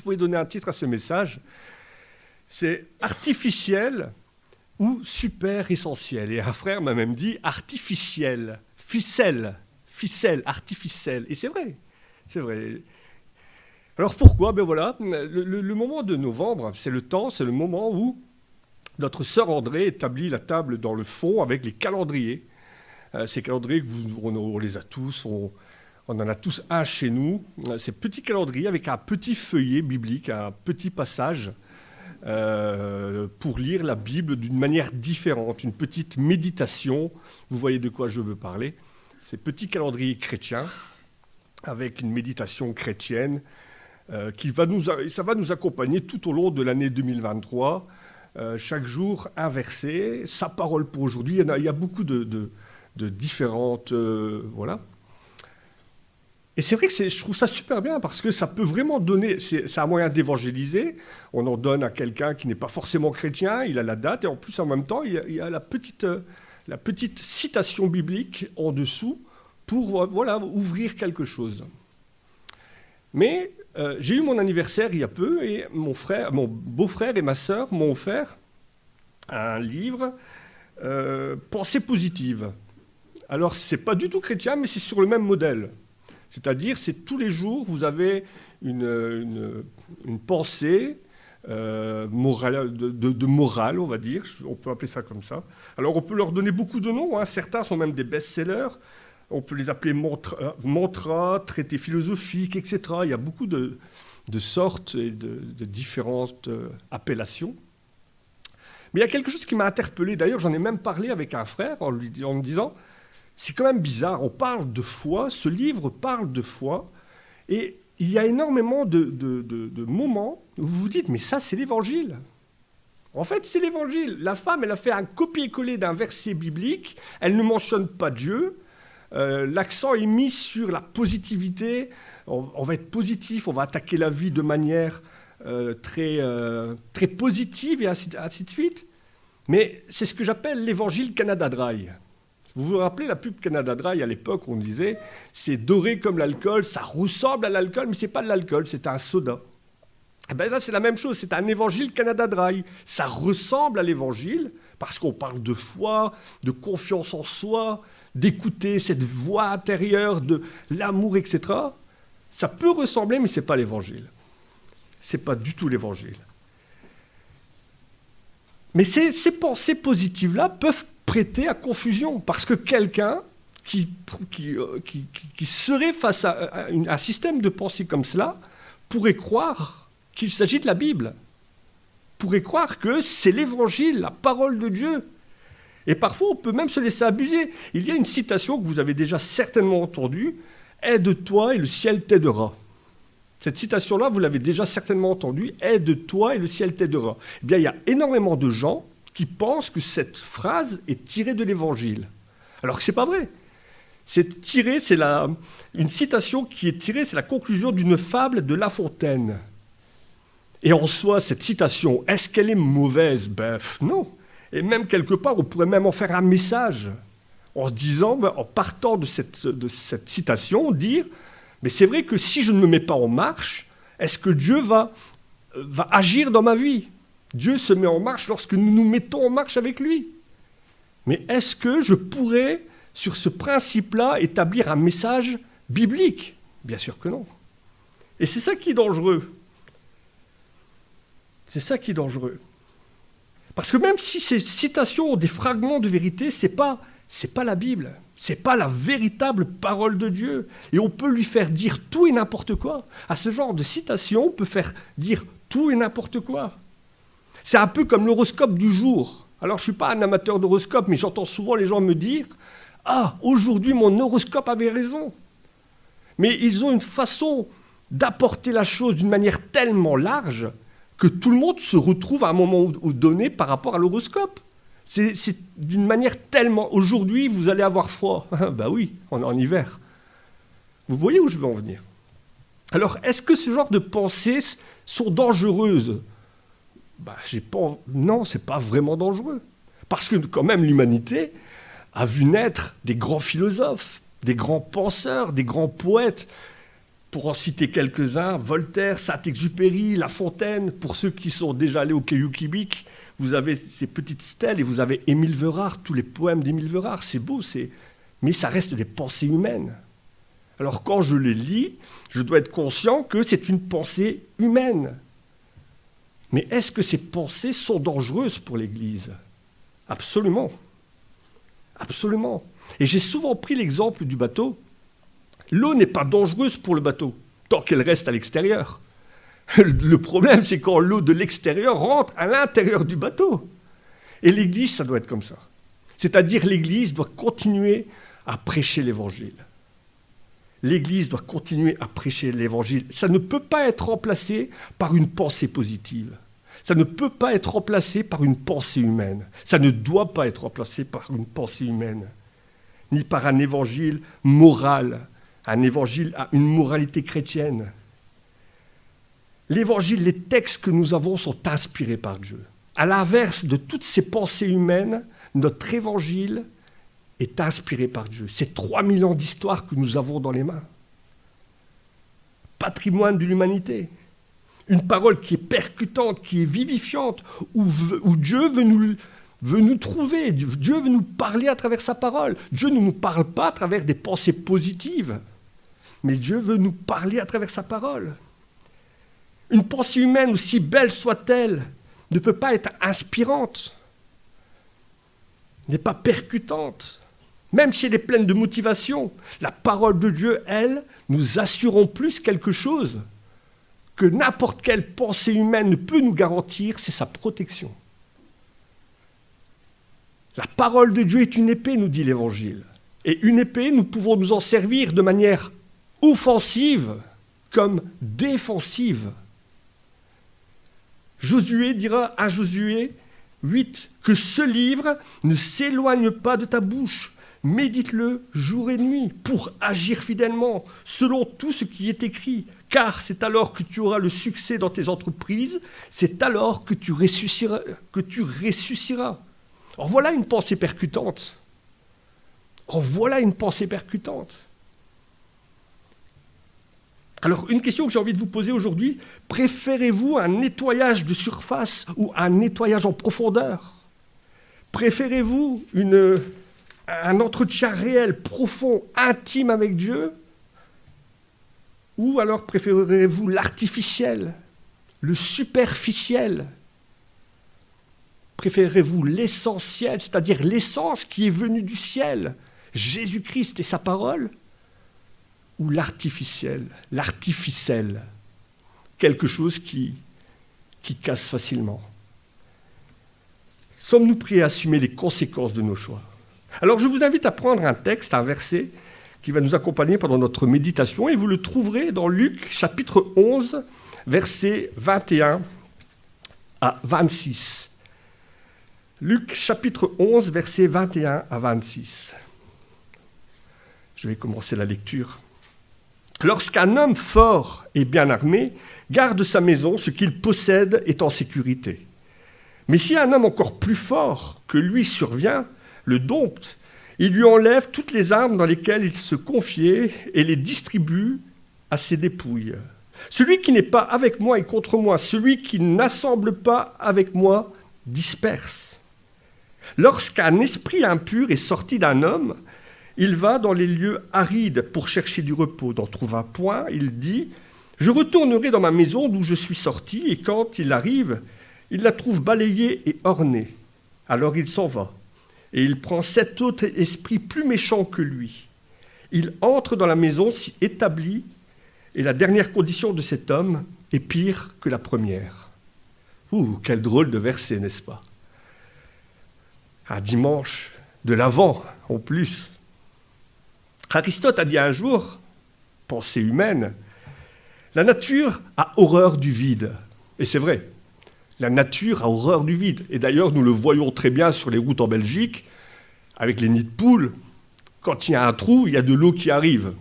pourrais donner un titre à ce message, c'est « Artificiel ou super essentiel ». Et un frère m'a même dit « artificiel, ficelle, artificiel ». Et c'est vrai, c'est vrai. Alors pourquoi? Ben voilà, le moment de novembre, c'est le moment où notre sœur André établit la table dans le fond avec les calendriers. Ces calendriers, on les a tous, on en a tous un chez nous. Ces petits calendriers avec un petit feuillet biblique, un petit passage pour lire la Bible d'une manière différente, une petite méditation. Vous voyez de quoi je veux parler. Ces petits calendriers chrétiens avec une méditation chrétienne ça va nous accompagner tout au long de l'année 2023. Chaque jour, un verset, sa parole pour aujourd'hui. Il y a beaucoup de différentes... voilà. Et c'est vrai que je trouve ça super bien parce que ça peut vraiment donner... C'est un moyen d'évangéliser. On en donne à quelqu'un qui n'est pas forcément chrétien. Il a la date et en plus, en même temps, il y a la petite citation biblique en dessous pour ouvrir quelque chose. Mais j'ai eu mon anniversaire il y a peu et mon beau-frère et ma sœur m'ont offert un livre Pensée positive. Alors, ce n'est pas du tout chrétien, mais c'est sur le même modèle. C'est-à-dire, c'est tous les jours, vous avez une pensée morale, de morale, on va dire. On peut appeler ça comme ça. Alors, on peut leur donner beaucoup de noms. Certains sont même des best-sellers. On peut les appeler mantras, traités philosophiques, etc. Il y a beaucoup de sortes et de différentes appellations. Mais il y a quelque chose qui m'a interpellé. D'ailleurs, j'en ai même parlé avec un frère en me disant, c'est quand même bizarre, on parle de foi, ce livre parle de foi, et il y a énormément de moments où vous vous dites, mais ça, c'est l'Évangile. En fait, c'est l'Évangile. La femme, elle a fait un copier-coller d'un verset biblique, elle ne mentionne pas Dieu. L'accent est mis sur la positivité, on va être positif, on va attaquer la vie de manière très positive et ainsi de suite. Mais c'est ce que j'appelle l'évangile Canada Dry. Vous vous rappelez la pub Canada Dry à l'époque, on disait c'est doré comme l'alcool, ça ressemble à l'alcool, mais c'est pas de l'alcool, c'est un soda. Et ben là, c'est la même chose, c'est un évangile Canada Dry. Ça ressemble à l'évangile parce qu'on parle de foi, de confiance en soi, d'écouter cette voix intérieure, de l'amour, etc. Ça peut ressembler, mais ce n'est pas l'évangile. Ce n'est pas du tout l'évangile. Mais ces pensées positives-là peuvent prêter à confusion, parce que quelqu'un qui serait face à un système de pensée comme cela pourrait croire qu'il s'agit de la Bible, pourrait croire que c'est l'évangile, la parole de Dieu. Et parfois, on peut même se laisser abuser. Il y a une citation que vous avez déjà certainement entendue, « Aide-toi et le ciel t'aidera ». Cette citation-là, vous l'avez déjà certainement entendue, « Aide-toi et le ciel t'aidera ». Eh bien, il y a énormément de gens qui pensent que cette phrase est tirée de l'Évangile. Alors que ce n'est pas vrai. Une citation qui est tirée, c'est la conclusion d'une fable de La Fontaine. Et en soi, cette citation, est-ce qu'elle est mauvaise? Non. Et même quelque part, on pourrait même en faire un message, en se disant, en partant de cette citation, dire, mais c'est vrai que si je ne me mets pas en marche, est-ce que Dieu va agir dans ma vie? Dieu se met en marche lorsque nous nous mettons en marche avec lui. Mais est-ce que je pourrais, sur ce principe-là, établir un message biblique? Bien sûr que non. Et c'est ça qui est dangereux. C'est ça qui est dangereux. Parce que même si ces citations ont des fragments de vérité, c'est pas la Bible. C'est pas la véritable parole de Dieu. Et on peut lui faire dire tout et n'importe quoi. À ce genre de citation, on peut faire dire tout et n'importe quoi. C'est un peu comme l'horoscope du jour. Alors, je ne suis pas un amateur d'horoscope, mais j'entends souvent les gens me dire « Ah, aujourd'hui, mon horoscope avait raison ». Mais ils ont une façon d'apporter la chose d'une manière tellement large que tout le monde se retrouve à un moment donné par rapport à l'horoscope. C'est d'une manière tellement... Aujourd'hui, vous allez avoir froid. Ben oui, on est en hiver. Vous voyez où je veux en venir? Alors, est-ce que ce genre de pensées sont dangereuses? Non, ce n'est pas vraiment dangereux. Parce que quand même, l'humanité a vu naître des grands philosophes, des grands penseurs, des grands poètes. Pour en citer quelques-uns, Voltaire, Saint-Exupéry, La Fontaine. Pour ceux qui sont déjà allés au Caillou Kibic, vous avez ces petites stèles et vous avez Émile Verard, tous les poèmes d'Émile Verard. C'est beau, mais ça reste des pensées humaines. Alors quand je les lis, je dois être conscient que c'est une pensée humaine. Mais est-ce que ces pensées sont dangereuses pour l'Église ? Absolument. Absolument. Et j'ai souvent pris l'exemple du bateau. L'eau n'est pas dangereuse pour le bateau, tant qu'elle reste à l'extérieur. Le problème, c'est quand l'eau de l'extérieur rentre à l'intérieur du bateau. Et l'Église, ça doit être comme ça. C'est-à-dire l'Église doit continuer à prêcher l'Évangile. L'Église doit continuer à prêcher l'Évangile. Ça ne peut pas être remplacé par une pensée positive. Ça ne peut pas être remplacé par une pensée humaine. Ça ne doit pas être remplacé par une pensée humaine, ni par un évangile moral, un évangile à une moralité chrétienne. L'évangile, les textes que nous avons sont inspirés par Dieu. À l'inverse de toutes ces pensées humaines, notre évangile est inspiré par Dieu. C'est 3000 ans d'histoire que nous avons dans les mains. Patrimoine de l'humanité. Une parole qui est percutante, qui est vivifiante, où Dieu veut nous trouver, Dieu veut nous parler à travers sa parole. Dieu ne nous parle pas à travers des pensées positives, mais Dieu veut nous parler à travers sa parole. Une pensée humaine, aussi belle soit-elle, ne peut pas être inspirante, n'est pas percutante. Même si elle est pleine de motivation, la parole de Dieu, elle, nous assurons plus quelque chose que n'importe quelle pensée humaine ne peut nous garantir, c'est sa protection. La parole de Dieu est une épée, nous dit l'Évangile. Et une épée, nous pouvons nous en servir de manière offensive comme défensive. Josué dira à Josué 8 que ce livre ne s'éloigne pas de ta bouche. Médite-le jour et nuit pour agir fidèlement selon tout ce qui est écrit, car c'est alors que tu auras le succès dans tes entreprises, c'est alors que tu ressusciteras. En voilà une pensée percutante. En voilà une pensée percutante. Alors, une question que j'ai envie de vous poser aujourd'hui, préférez-vous un nettoyage de surface ou un nettoyage en profondeur ? Préférez-vous un entretien réel, profond, intime avec Dieu ? Ou alors préférez-vous l'artificiel, le superficiel ? Préférez-vous l'essentiel, c'est-à-dire l'essence qui est venue du ciel, Jésus-Christ et sa parole ? Ou l'artificiel, quelque chose qui casse facilement. Sommes-nous prêts à assumer les conséquences de nos choix ? Alors je vous invite à prendre un texte, un verset qui va nous accompagner pendant notre méditation et vous le trouverez dans Luc chapitre 11, versets 21 à 26. Luc chapitre 11, versets 21 à 26. Je vais commencer la lecture. Lorsqu'un homme fort et bien armé garde sa maison, ce qu'il possède est en sécurité. Mais si un homme encore plus fort que lui survient, le dompte, il lui enlève toutes les armes dans lesquelles il se confiait et les distribue à ses dépouilles. Celui qui n'est pas avec moi est contre moi, celui qui n'assemble pas avec moi disperse. Lorsqu'un esprit impur est sorti d'un homme, il va dans les lieux arides pour chercher du repos. N'en trouve un point, il dit « Je retournerai dans ma maison d'où je suis sorti. » Et quand il arrive, il la trouve balayée et ornée. Alors il s'en va. Et il prend 7 autres esprits plus méchants que lui. Il entre dans la maison, s'y établit, et la dernière condition de cet homme est pire que la première. Quel drôle de verset, n'est-ce pas ? Un dimanche de l'Avent, en plus. Aristote a dit un jour, pensée humaine, la nature a horreur du vide. Et c'est vrai, la nature a horreur du vide. Et d'ailleurs, nous le voyons très bien sur les routes en Belgique, avec les nids de poules. Quand il y a un trou, il y a de l'eau qui arrive.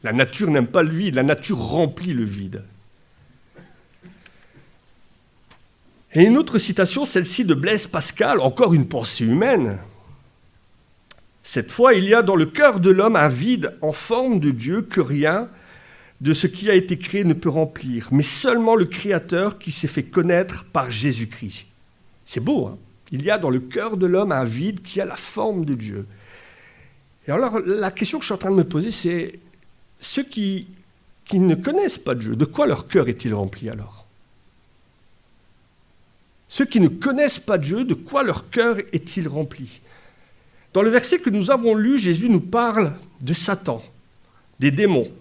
La nature n'aime pas le vide, la nature remplit le vide. Et une autre citation, celle-ci de Blaise Pascal, encore une pensée humaine. Cette fois, il y a dans le cœur de l'homme un vide en forme de Dieu que rien de ce qui a été créé ne peut remplir, mais seulement le Créateur qui s'est fait connaître par Jésus-Christ. C'est beau, hein? Il y a dans le cœur de l'homme un vide qui a la forme de Dieu. Et alors, la question que je suis en train de me poser, c'est ceux qui ne connaissent pas Dieu, de quoi leur cœur est-il rempli alors? Ceux qui ne connaissent pas Dieu, de quoi leur cœur est-il rempli? Dans le verset que nous avons lu, Jésus nous parle de Satan, des démons.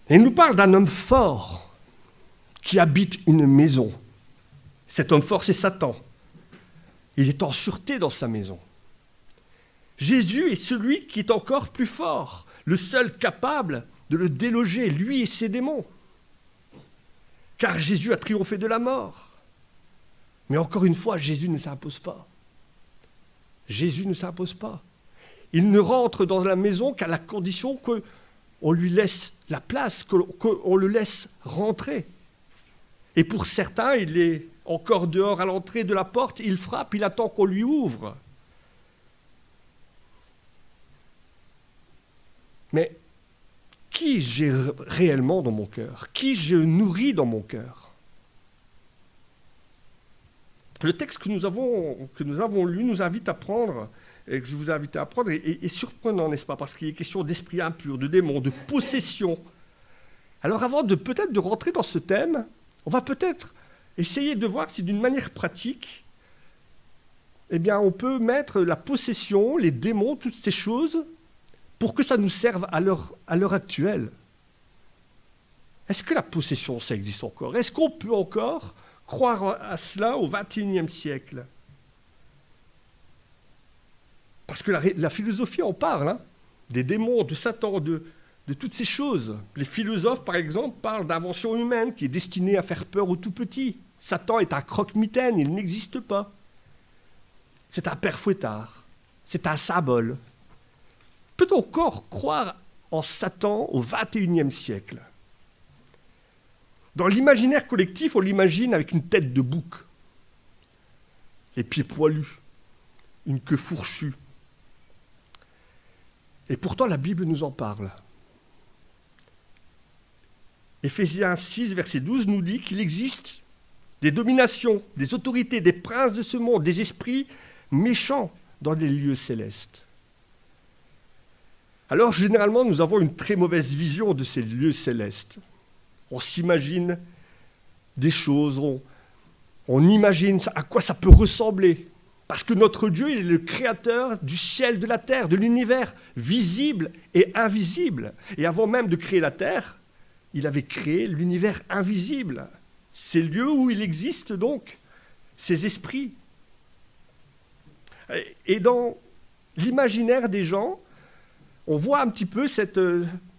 Et il nous parle d'un homme fort qui habite une maison. Cet homme fort, c'est Satan. Il est en sûreté dans sa maison. Jésus est celui qui est encore plus fort, le seul capable de le déloger, lui et ses démons. Car Jésus a triomphé de la mort. Mais encore une fois, Jésus ne s'impose pas. Jésus ne s'impose pas. Il ne rentre dans la maison qu'à la condition qu'on lui laisse la place, qu'on le laisse rentrer. Et pour certains, il est encore dehors à l'entrée de la porte, il frappe, il attend qu'on lui ouvre. Mais qui j'ai réellement dans mon cœur? Qui je nourris dans mon cœur? Le texte que nous avons lu nous invite à prendre, et que je vous invite à prendre, est surprenant, n'est-ce pas? Parce qu'il est question d'esprit impur, de démons, de possession. Alors avant peut-être de rentrer dans ce thème, on va peut-être essayer de voir si d'une manière pratique, eh bien, on peut mettre la possession, les démons, toutes ces choses, pour que ça nous serve à l'heure actuelle. Est-ce que la possession, ça existe encore? Est-ce qu'on peut encore croire à cela au XXIe siècle? Parce que la philosophie en parle, hein, des démons, de Satan, de toutes ces choses. Les philosophes, par exemple, parlent d'invention humaine qui est destinée à faire peur aux tout-petits. Satan est un croque-mitaine, il n'existe pas. C'est un père fouettard, c'est un symbole. Peut-on encore croire en Satan au XXIe siècle? Dans l'imaginaire collectif, on l'imagine avec une tête de bouc, les pieds poilus, une queue fourchue. Et pourtant, la Bible nous en parle. Éphésiens 6, verset 12, nous dit qu'il existe des dominations, des autorités, des princes de ce monde, des esprits méchants dans les lieux célestes. Alors, généralement, nous avons une très mauvaise vision de ces lieux célestes. On s'imagine des choses, on imagine à quoi ça peut ressembler. Parce que notre Dieu, il est le créateur du ciel, de la terre, de l'univers, visible et invisible. Et avant même de créer la terre, il avait créé l'univers invisible. Ces lieux où il existe donc, ces esprits. Et dans l'imaginaire des gens, on voit un petit peu cet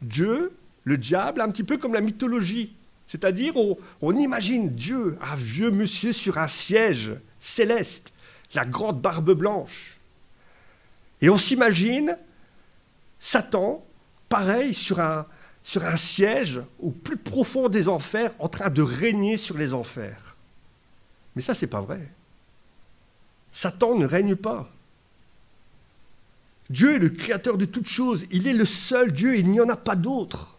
Dieu, le diable, un petit peu comme la mythologie. C'est-à-dire, on imagine Dieu, un vieux monsieur sur un siège céleste, la grande barbe blanche. Et on s'imagine Satan, pareil, sur un siège au plus profond des enfers, en train de régner sur les enfers. Mais ça, c'est pas vrai. Satan ne règne pas. Dieu est le créateur de toutes choses. Il est le seul Dieu, il n'y en a pas d'autre.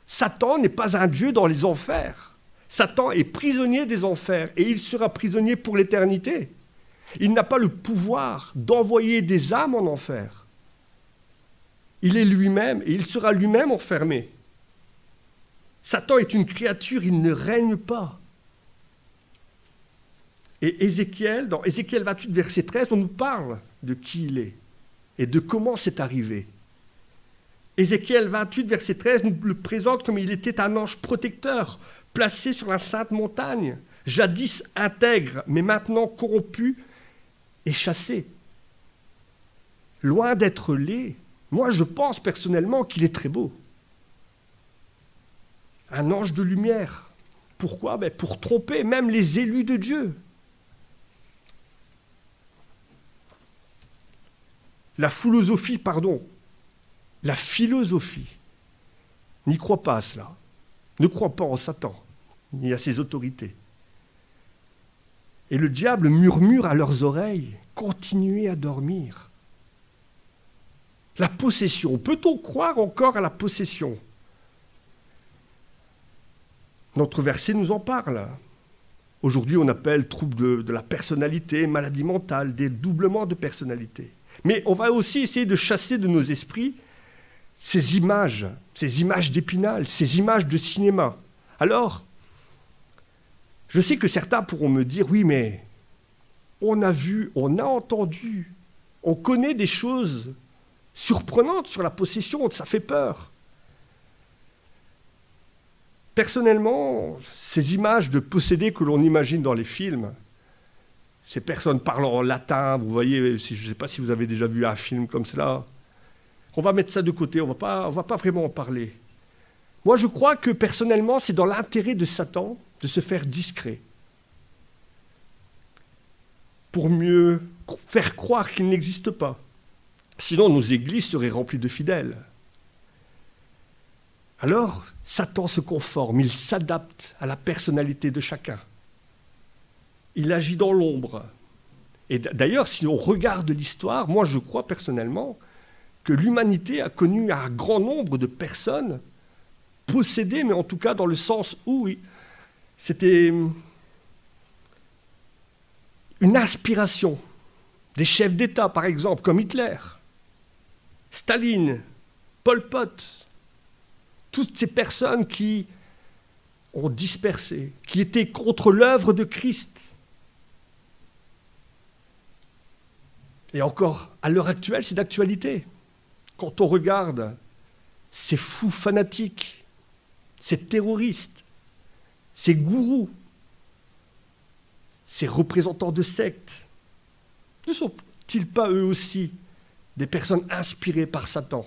Satan n'est pas un Dieu dans les enfers. Satan est prisonnier des enfers et il sera prisonnier pour l'éternité. Il n'a pas le pouvoir d'envoyer des âmes en enfer. Il est lui-même et il sera lui-même enfermé. Satan est une créature, il ne règne pas. Et Ézéchiel, dans Ézéchiel 28, verset 13, on nous parle de qui il est et de comment c'est arrivé. Ézéchiel 28, verset 13, nous le présente comme il était un ange protecteur, placé sur la sainte montagne, jadis intègre, mais maintenant corrompu et chassé. Loin d'être laid, moi je pense personnellement qu'il est très beau. Un ange de lumière. Pourquoi? Pour tromper même les élus de Dieu. La philosophie n'y croit pas à cela. Ne croit pas en Satan, ni à ses autorités. Et le diable murmure à leurs oreilles, continuez à dormir. La possession, peut-on croire encore à la possession? Notre verset nous en parle. Aujourd'hui, on appelle troubles de la personnalité, maladie mentale, dédoublement de personnalité. Mais on va aussi essayer de chasser de nos esprits ces images d'Épinal, ces images de cinéma. Alors, je sais que certains pourront me dire, oui, mais on a vu, on a entendu, on connaît des choses surprenantes sur la possession, ça fait peur. Personnellement, ces images de possédés que l'on imagine dans les films, ces personnes parlant en latin, vous voyez, je ne sais pas si vous avez déjà vu un film comme cela, on va mettre ça de côté, on va pas vraiment en parler. Moi, je crois que personnellement, c'est dans l'intérêt de Satan de se faire discret, pour mieux faire croire qu'il n'existe pas. Sinon, nos églises seraient remplies de fidèles. Alors, Satan se conforme, il s'adapte à la personnalité de chacun. Il agit dans l'ombre. Et d'ailleurs, si on regarde l'histoire, moi je crois personnellement que l'humanité a connu un grand nombre de personnes possédées, mais en tout cas dans le sens où c'était une inspiration des chefs d'État, par exemple, comme Hitler, Staline, Pol Pot, toutes ces personnes qui ont dispersé, qui étaient contre l'œuvre de Christ. Et encore, à l'heure actuelle, c'est d'actualité. Quand on regarde ces fous fanatiques, ces terroristes, ces gourous, ces représentants de sectes, ne sont-ils pas eux aussi des personnes inspirées par Satan ?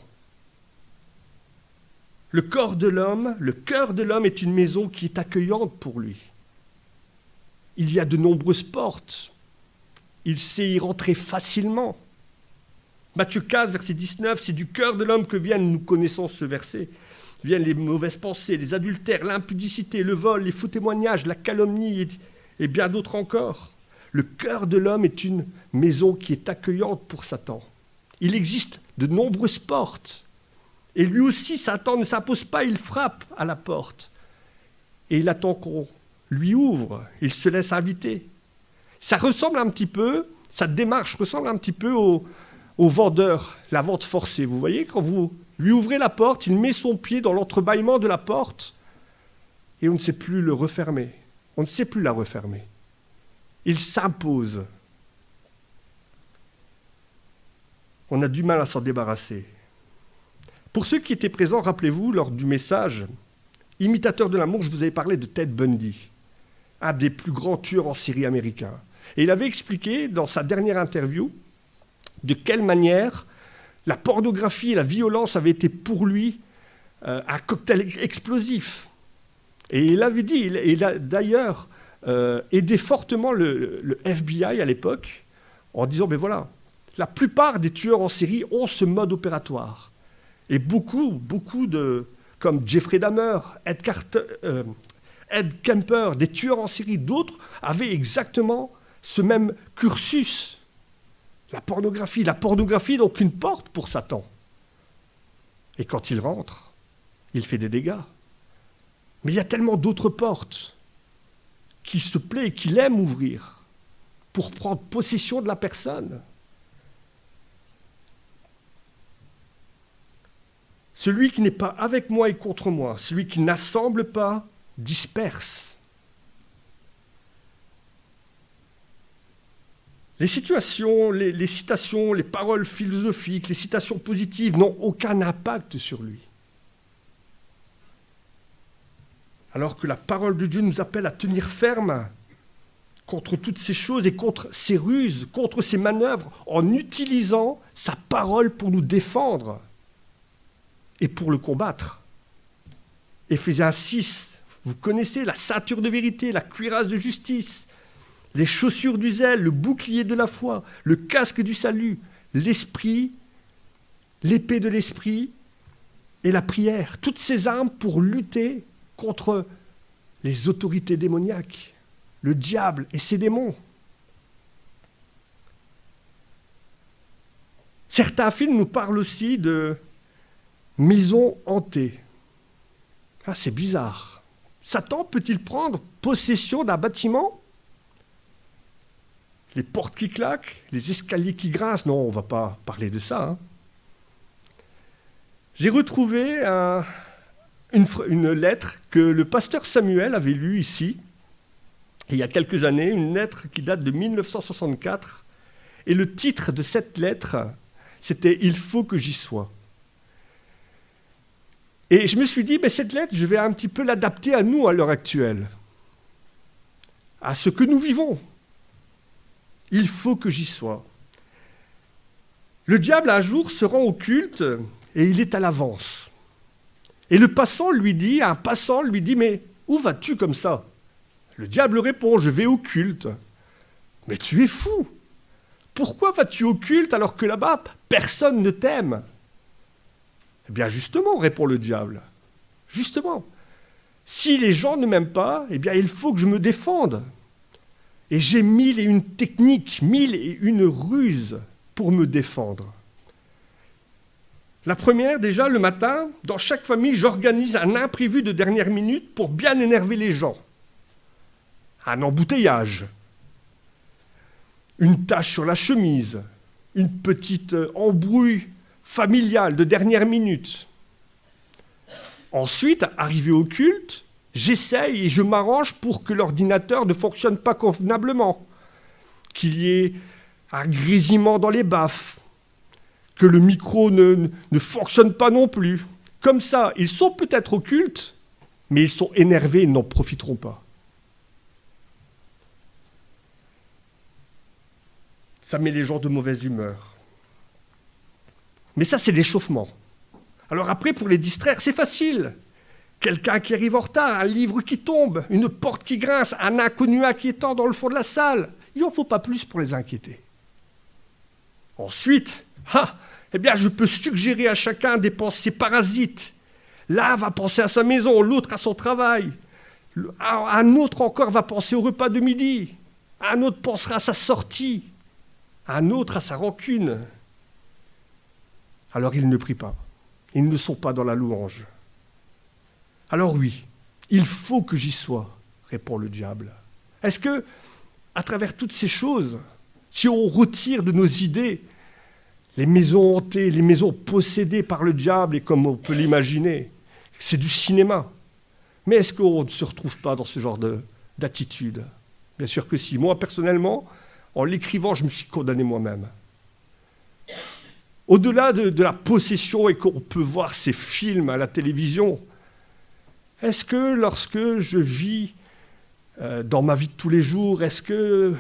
Le cœur de l'homme est une maison qui est accueillante pour lui. Il y a de nombreuses portes. Il sait y rentrer facilement. Matthieu 15, verset 19, c'est du cœur de l'homme que viennent, nous connaissons ce verset, viennent les mauvaises pensées, les adultères, l'impudicité, le vol, les faux témoignages, la calomnie et bien d'autres encore. Le cœur de l'homme est une maison qui est accueillante pour Satan. Il existe de nombreuses portes. Et lui aussi, Satan ne s'impose pas, il frappe à la porte. Et il attend qu'on lui ouvre, il se laisse inviter. Ça ressemble un petit peu, sa démarche ressemble un petit peu au vendeur, la vente forcée. Vous voyez, quand vous lui ouvrez la porte, il met son pied dans l'entrebâillement de la porte et on ne sait plus le refermer. On ne sait plus la refermer. Il s'impose. On a du mal à s'en débarrasser. Pour ceux qui étaient présents, rappelez-vous, lors du message « Imitateur de l'amour », je vous avais parlé de Ted Bundy, un des plus grands tueurs en série américains. Et il avait expliqué, dans sa dernière interview, de quelle manière la pornographie et la violence avaient été pour lui un cocktail explosif. Et il avait dit, il a d'ailleurs aidé fortement le FBI à l'époque, en disant, ben voilà, la plupart des tueurs en série ont ce mode opératoire. Et beaucoup comme Jeffrey Dahmer, Ed Kemper, des tueurs en série, d'autres avaient exactement ce même cursus. La pornographie, donc une porte pour Satan. Et quand il rentre, il fait des dégâts. Mais il y a tellement d'autres portes qu'il se plaît et qu'il aime ouvrir pour prendre possession de la personne. Celui qui n'est pas avec moi est contre moi. Celui qui n'assemble pas disperse. Les situations, les citations, les paroles philosophiques, les citations positives n'ont aucun impact sur lui. Alors que la parole de Dieu nous appelle à tenir ferme contre toutes ces choses et contre ces ruses, contre ces manœuvres, en utilisant sa parole pour nous défendre et pour le combattre. Éphésiens 6, vous connaissez la ceinture de vérité, la cuirasse de justice, les chaussures du zèle, le bouclier de la foi, le casque du salut, l'esprit, l'épée de l'esprit et la prière. Toutes ces armes pour lutter contre les autorités démoniaques, le diable et ses démons. Certains films nous parlent aussi de maisons hantées. Ah, c'est bizarre. Satan peut-il prendre possession d'un bâtiment? Les portes qui claquent, les escaliers qui grincent? Non, on ne va pas parler de ça. Hein. J'ai retrouvé une lettre que le pasteur Samuel avait lue ici, il y a quelques années, une lettre qui date de 1964. Et le titre de cette lettre, c'était « Il faut que j'y sois ». Et je me suis dit, cette lettre, je vais un petit peu l'adapter à nous à l'heure actuelle, à ce que nous vivons. Il faut que j'y sois. Le diable, un jour, se rend au culte et il est à l'avance. Et un passant lui dit, mais où vas-tu comme ça? Le diable répond, je vais au culte. Mais tu es fou. Pourquoi vas-tu au culte alors que là-bas, personne ne t'aime? Eh bien justement, répond le diable. Justement. Si les gens ne m'aiment pas, eh bien il faut que je me défende. Et j'ai 1001 techniques, 1001 ruses pour me défendre. La première, déjà, le matin, dans chaque famille, j'organise un imprévu de dernière minute pour bien énerver les gens. Un embouteillage, une tache sur la chemise, une petite embrouille familiale de dernière minute. Ensuite, arrivé au culte, j'essaye et je m'arrange pour que l'ordinateur ne fonctionne pas convenablement, qu'il y ait un grésillement dans les baffes, que le micro ne fonctionne pas non plus. Comme ça, ils sont peut-être au culte, mais ils sont énervés et n'en profiteront pas. Ça met les gens de mauvaise humeur. Mais ça, c'est l'échauffement. Alors après, pour les distraire, c'est facile. Quelqu'un qui arrive en retard, un livre qui tombe, une porte qui grince, un inconnu inquiétant dans le fond de la salle. Il n'en faut pas plus pour les inquiéter. Ensuite, je peux suggérer à chacun des pensées parasites. L'un va penser à sa maison, l'autre à son travail. Un autre encore va penser au repas de midi. Un autre pensera à sa sortie. Un autre à sa rancune. Alors ils ne prient pas. Ils ne sont pas dans la louange. Alors oui, il faut que j'y sois, répond le diable. Est-ce que, à travers toutes ces choses, si on retire de nos idées les maisons hantées, les maisons possédées par le diable, et comme on peut l'imaginer, c'est du cinéma. Mais est-ce qu'on ne se retrouve pas dans ce genre d'attitude? Bien sûr que si. Moi, personnellement, en l'écrivant, je me suis condamné moi-même. Au-delà de la possession et qu'on peut voir ces films à la télévision, est-ce que lorsque je vis dans ma vie de tous les jours, est-ce que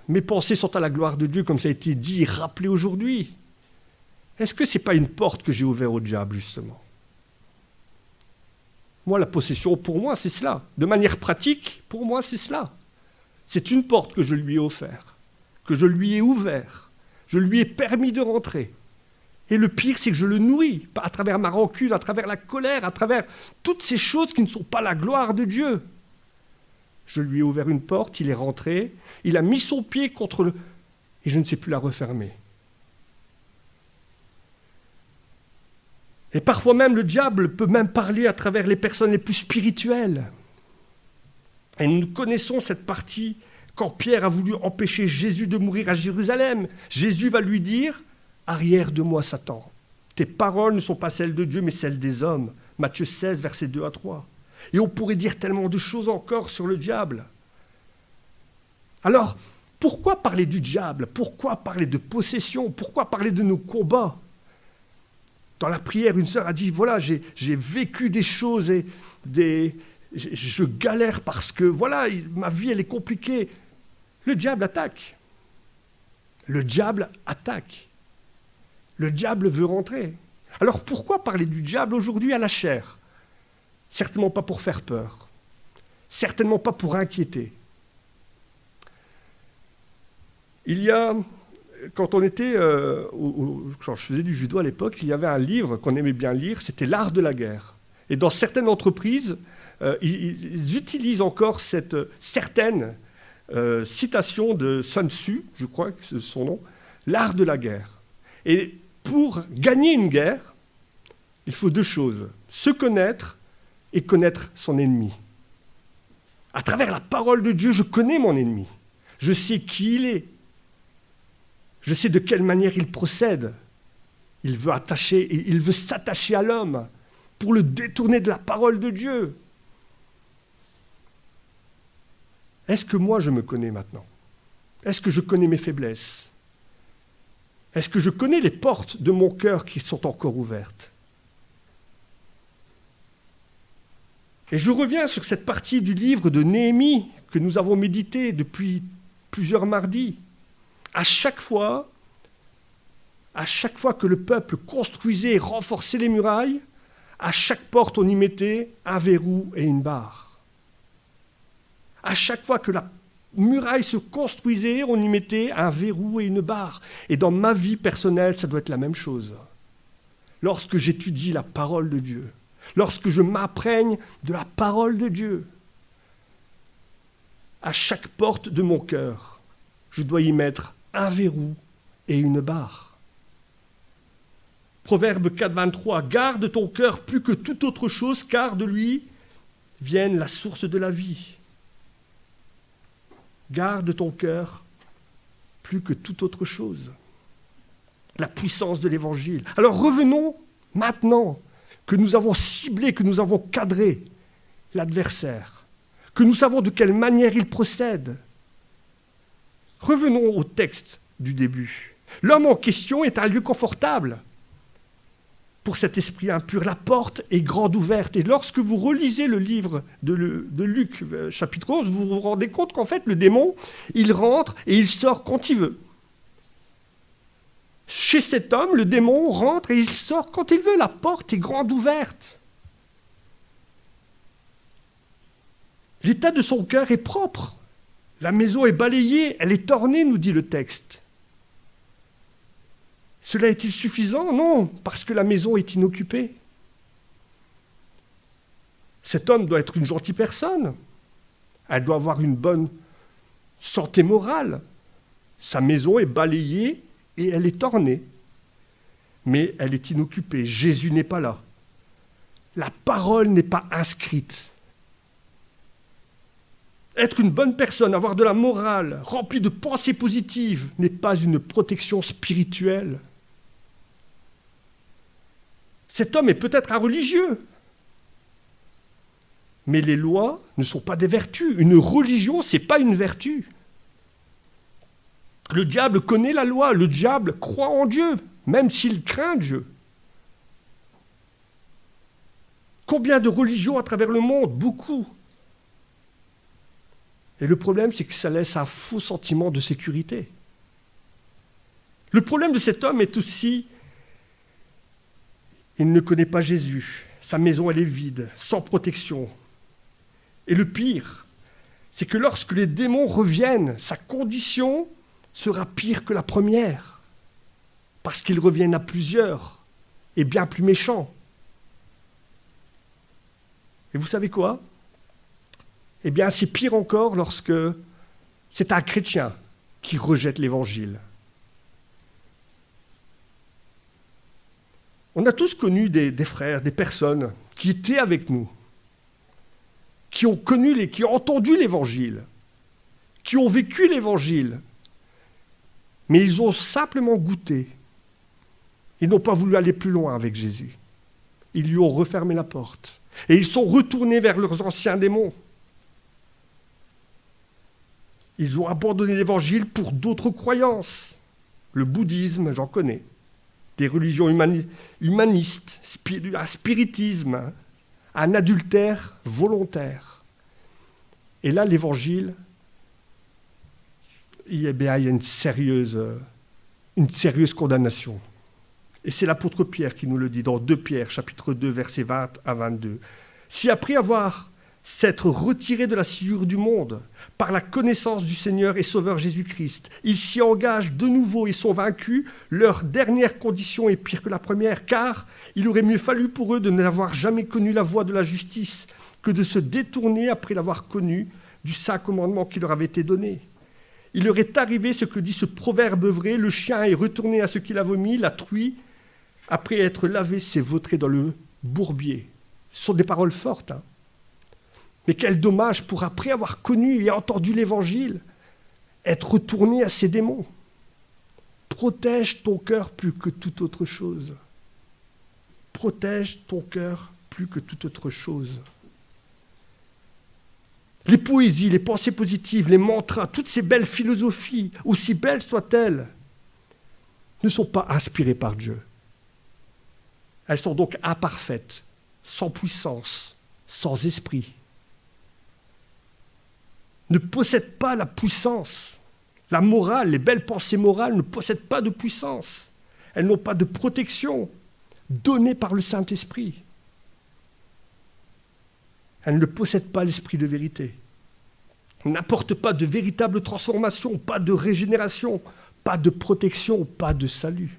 mes pensées sont à la gloire de Dieu, comme ça a été dit et rappelé aujourd'hui? Est-ce que ce n'est pas une porte que j'ai ouverte au diable, justement? Moi, la possession, pour moi, c'est cela. De manière pratique, pour moi, c'est cela. C'est une porte que je lui ai offerte, que je lui ai ouverte. Je lui ai permis de rentrer. Et le pire, c'est que je le nourris, à travers ma rancune, à travers la colère, à travers toutes ces choses qui ne sont pas la gloire de Dieu. Je lui ai ouvert une porte, il est rentré, il a mis son pied contre le... Et je ne sais plus la refermer. Et parfois même, le diable peut même parler à travers les personnes les plus spirituelles. Et nous connaissons cette partie quand Pierre a voulu empêcher Jésus de mourir à Jérusalem. Jésus va lui dire... Arrière de moi, Satan. Tes paroles ne sont pas celles de Dieu, mais celles des hommes. Matthieu 16, versets 2 à 3. Et on pourrait dire tellement de choses encore sur le diable. Alors, pourquoi parler du diable? Pourquoi parler de possession? Pourquoi parler de nos combats? Dans la prière, une sœur a dit, voilà, j'ai vécu des choses et je galère parce que, voilà, ma vie, elle est compliquée. Le diable attaque. Le diable attaque. Le diable veut rentrer. Alors pourquoi parler du diable aujourd'hui à la chair? Certainement pas pour faire peur. Certainement pas pour inquiéter. Il y a, quand je faisais du judo à l'époque, il y avait un livre qu'on aimait bien lire, c'était L'art de la guerre. Et dans certaines entreprises, ils utilisent encore cette certaine citation de Sun Tzu, je crois que c'est son nom, L'art de la guerre. Et pour gagner une guerre, il faut deux choses, se connaître et connaître son ennemi. À travers la parole de Dieu, je connais mon ennemi. Je sais qui il est. Je sais de quelle manière il procède. Il veut s'attacher à l'homme pour le détourner de la parole de Dieu. Est-ce que moi je me connais maintenant? Est-ce que je connais mes faiblesses? Est-ce que je connais les portes de mon cœur qui sont encore ouvertes? Et je reviens sur cette partie du livre de Néhémie que nous avons médité depuis plusieurs mardis. À chaque fois que le peuple construisait et renforçait les murailles, à chaque porte on y mettait un verrou et une barre. À chaque fois que la muraille se construisait, on y mettait un verrou et une barre. Et dans ma vie personnelle, ça doit être la même chose. Lorsque j'étudie la parole de Dieu, lorsque je m'imprègne de la parole de Dieu, à chaque porte de mon cœur, je dois y mettre un verrou et une barre. Proverbe 4, 23, « Garde ton cœur plus que toute autre chose, car de lui vienne la source de la vie. » Garde ton cœur plus que toute autre chose. La puissance de l'Évangile. Alors revenons maintenant que nous avons ciblé, que nous avons cadré l'adversaire, que nous savons de quelle manière il procède. Revenons au texte du début. L'homme en question est un lieu confortable pour cet esprit impur. La porte est grande ouverte. Et lorsque vous relisez le livre de Luc, chapitre 11, vous vous rendez compte qu'en fait, le démon, il rentre et il sort quand il veut. Chez cet homme, le démon rentre et il sort quand il veut. La porte est grande ouverte. L'état de son cœur est propre. La maison est balayée, elle est ornée, nous dit le texte. Cela est-il suffisant? Non, parce que la maison est inoccupée. Cet homme doit être une gentille personne. Elle doit avoir une bonne santé morale. Sa maison est balayée et elle est ornée. Mais elle est inoccupée. Jésus n'est pas là. La parole n'est pas inscrite. Être une bonne personne, avoir de la morale, remplie de pensées positives, n'est pas une protection spirituelle. Cet homme est peut-être un religieux, mais les lois ne sont pas des vertus. Une religion, ce n'est pas une vertu. Le diable connaît la loi, le diable croit en Dieu, même s'il craint Dieu. Combien de religions à travers le monde? Beaucoup. Et le problème, c'est que ça laisse un faux sentiment de sécurité. Le problème de cet homme est aussi, il ne connaît pas Jésus. Sa maison, elle est vide, sans protection. Et le pire, c'est que lorsque les démons reviennent, sa condition sera pire que la première. Parce qu'ils reviennent à plusieurs et bien plus méchants. Et vous savez quoi? Eh bien, c'est pire encore lorsque c'est un chrétien qui rejette l'Évangile. On a tous connu des frères, des personnes qui étaient avec nous, qui ont qui ont entendu l'Évangile, qui ont vécu l'Évangile, mais ils ont simplement goûté. Ils n'ont pas voulu aller plus loin avec Jésus. Ils lui ont refermé la porte. Et ils sont retournés vers leurs anciens démons. Ils ont abandonné l'Évangile pour d'autres croyances. Le bouddhisme, j'en connais. Des religions humanistes, un spiritisme, un adultère volontaire. Et là, l'Évangile, il y a une sérieuse condamnation. Et c'est l'apôtre Pierre qui nous le dit dans 2 Pierre, chapitre 2, versets 20 à 22. Si après avoir s'être retirés de la sciure du monde, par la connaissance du Seigneur et Sauveur Jésus-Christ, ils s'y engagent de nouveau et sont vaincus, leur dernière condition est pire que la première, car il aurait mieux fallu pour eux de n'avoir jamais connu la voie de la justice que de se détourner après l'avoir connu du saint commandement qui leur avait été donné. Il leur est arrivé ce que dit ce proverbe vrai, le chien est retourné à ce qu'il a vomi, la truie, après être lavé, s'est vautrée dans le bourbier. Ce sont des paroles fortes, hein. Mais quel dommage pour, après avoir connu et entendu l'Évangile, être retourné à ces démons. Protège ton cœur plus que toute autre chose. Protège ton cœur plus que toute autre chose. Les poésies, les pensées positives, les mantras, toutes ces belles philosophies, aussi belles soient-elles, ne sont pas inspirées par Dieu. Elles sont donc imparfaites, sans puissance, sans esprit. Ne possèdent pas la puissance. La morale, les belles pensées morales ne possèdent pas de puissance. Elles n'ont pas de protection donnée par le Saint-Esprit. Elles ne possèdent pas l'esprit de vérité. Elles n'apportent pas de véritable transformation, pas de régénération, pas de protection, pas de salut.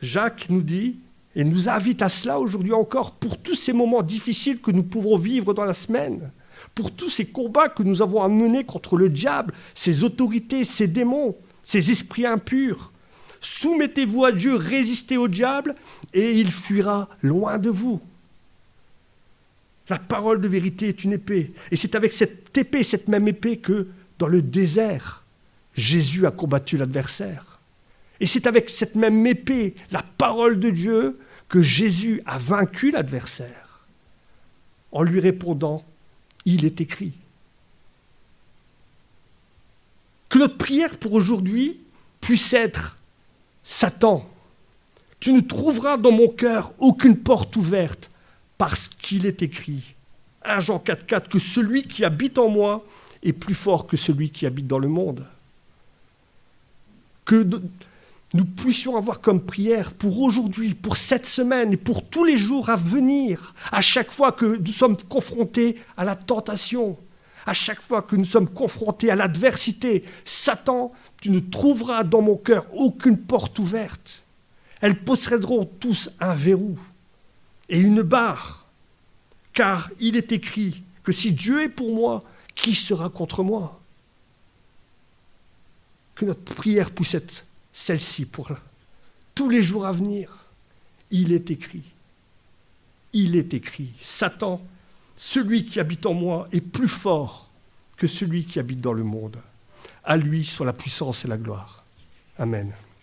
Jacques nous dit et nous invite à cela aujourd'hui encore pour tous ces moments difficiles que nous pouvons vivre dans la semaine, pour tous ces combats que nous avons à mener contre le diable, ses autorités, ses démons, ses esprits impurs. Soumettez-vous à Dieu, résistez au diable et il fuira loin de vous. La parole de vérité est une épée. Et c'est avec cette épée, cette même épée que dans le désert, Jésus a combattu l'adversaire. Et c'est avec cette même épée, la parole de Dieu, que Jésus a vaincu l'adversaire. En lui répondant, il est écrit. Que notre prière pour aujourd'hui puisse être Satan, tu ne trouveras dans mon cœur aucune porte ouverte parce qu'il est écrit, 1 Jean 4,4, que celui qui habite en moi est plus fort que celui qui habite dans le monde. Que nous puissions avoir comme prière pour aujourd'hui, pour cette semaine et pour tous les jours à venir, à chaque fois que nous sommes confrontés à la tentation, à chaque fois que nous sommes confrontés à l'adversité, Satan, tu ne trouveras dans mon cœur aucune porte ouverte. Elles posséderont tous un verrou et une barre, car il est écrit que si Dieu est pour moi, qui sera contre moi? Que notre prière puisse être celle-ci pour tous les jours à venir. Il est écrit, Satan, celui qui habite en moi est plus fort que celui qui habite dans le monde. À lui soit la puissance et la gloire. Amen.